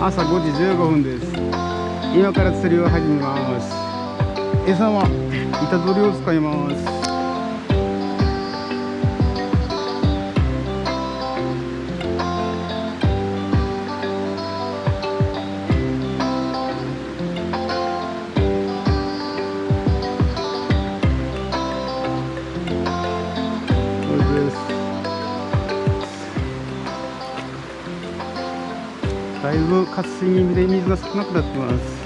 朝5時15分です。今から釣りを始めます。餌は板取りを使います。これです。だいぶ渇水気味で水が少なくなってます。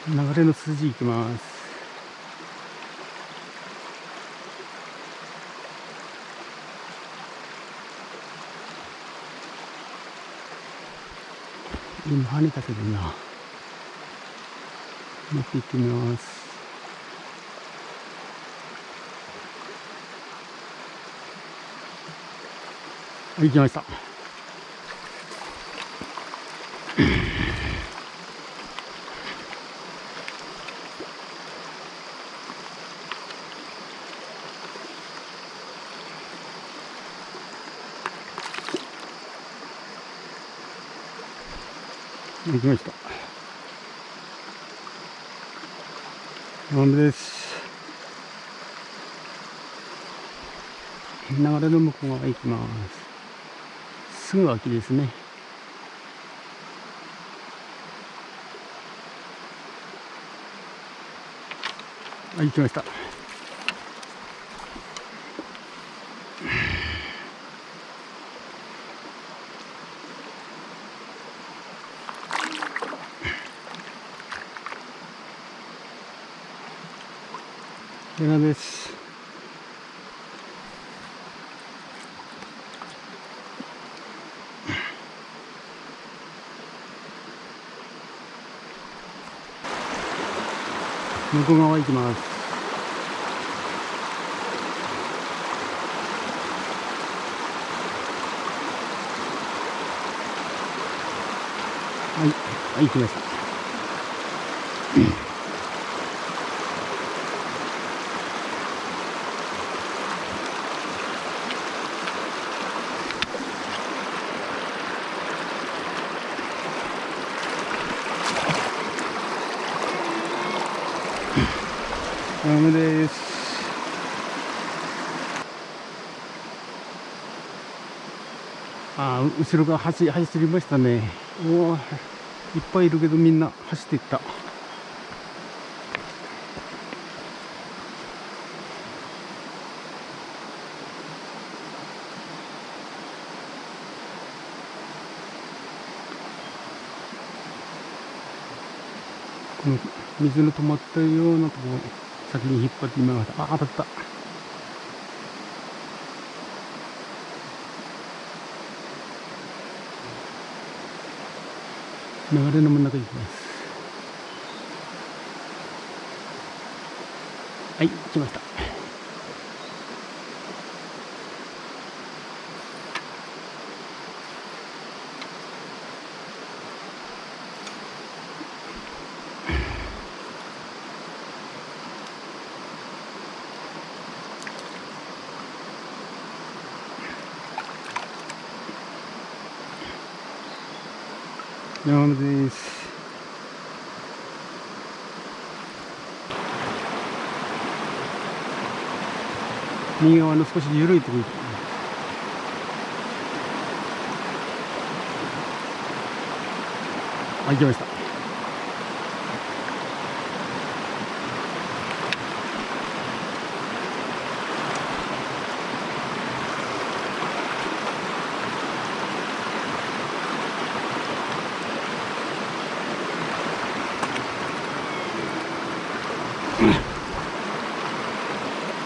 流れの筋行きます。今跳ねたけどな。持って行ってみます。はい、行きました。行きました。雨です。流れの向こう側行きます。すぐ脇ですね。はい、行きました。エナです。向こう側行きます。はい、はい、行きました。雨です。後ろが走りましたね。うわ、いっぱいいるけどみんな走っていった。この水の止まったようなところ先に引っ張ってみました。当たった。流れの真ん中に行きます。はい、来ました。山本です。右側の少し緩いところ。はい、来ました。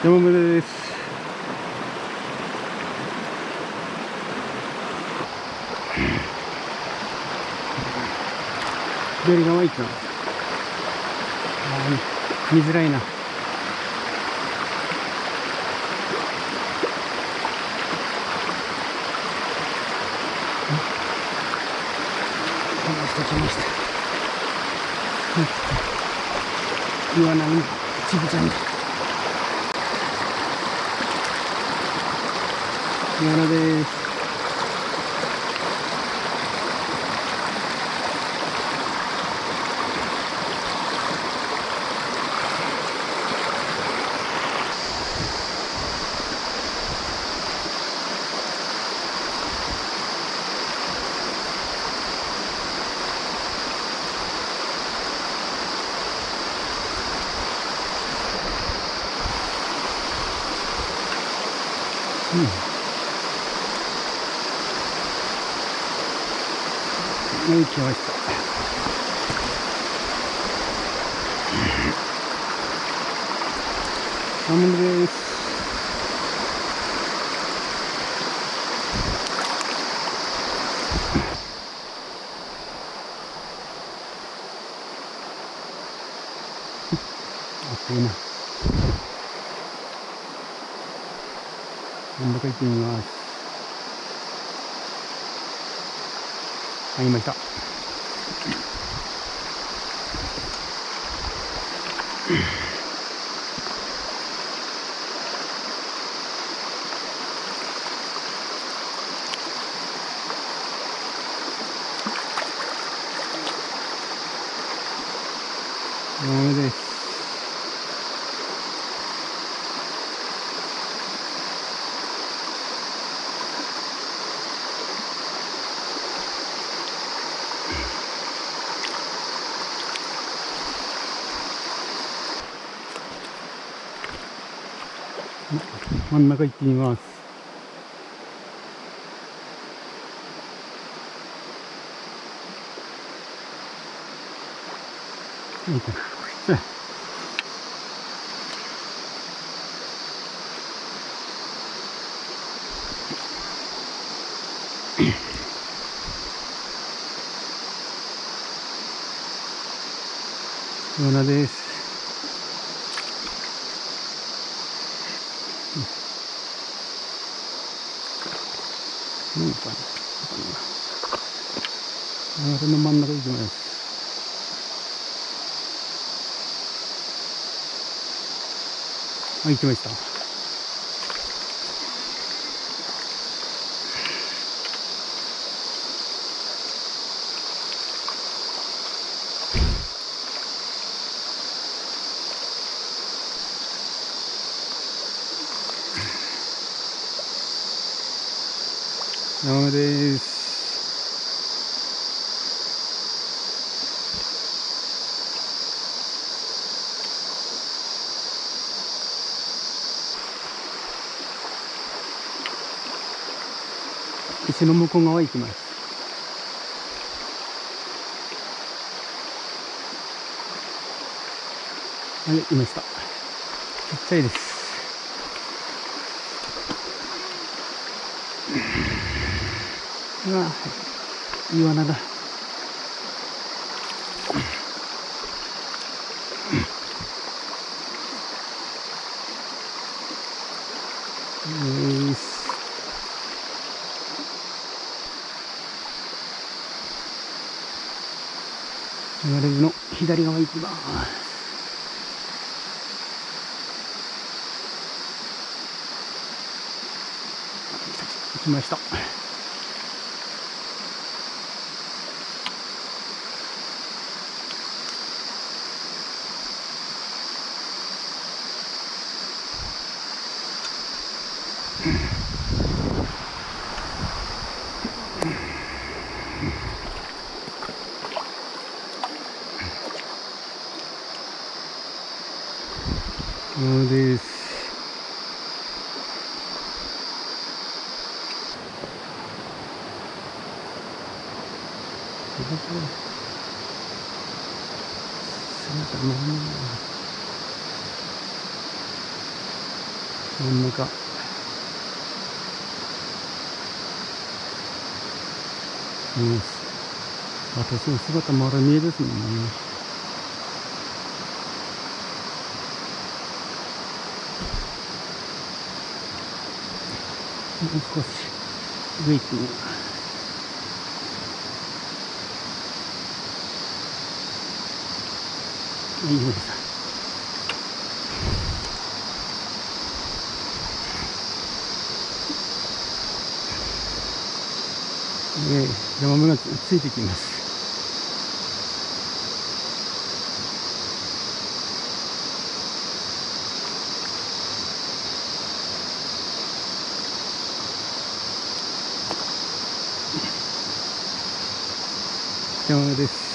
山本です。左側行きます。見づらいな。来ました。イワナにちぶちゃんだ。宮野です。はい、来ました。サーモンです。暑いな。真ん中行ってみます。入りました。ダメです。真ん中行ってみます。いいかな。ヨナです。何かな。流れの真ん中行きます。あ、行きました。ダメです。石の向こう側行きます。はい、いました。ちっちゃいです。うわ、イワナだ。流れの左側行きます。行きました。そうです。真ん中。私の姿まだ見えですもんね。もう少し上行ってみます。いいです。ヤマメがついてきます。ヤマメです。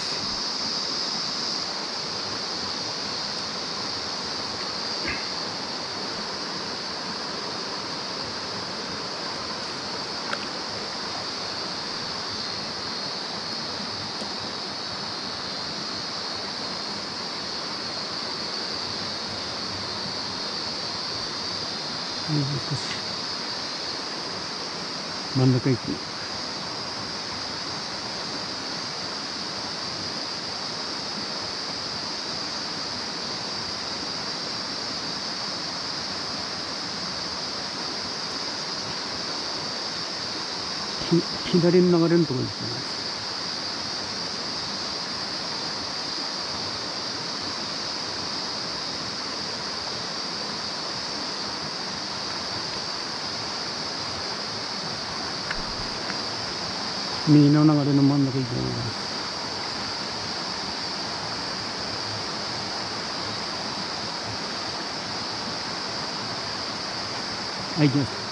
もう少し真ん中行く。左に流れるところですね。右の流れの真ん中行きます。はい、行きます。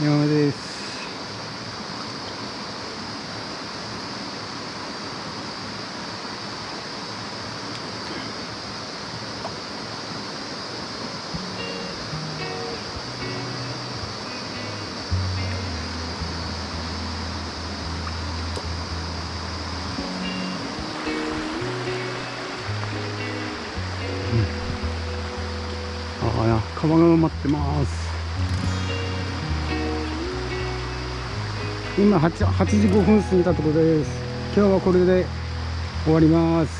ヤマメです。川が埋まってます。今8時5分過ぎたところです。今日はこれで終わります。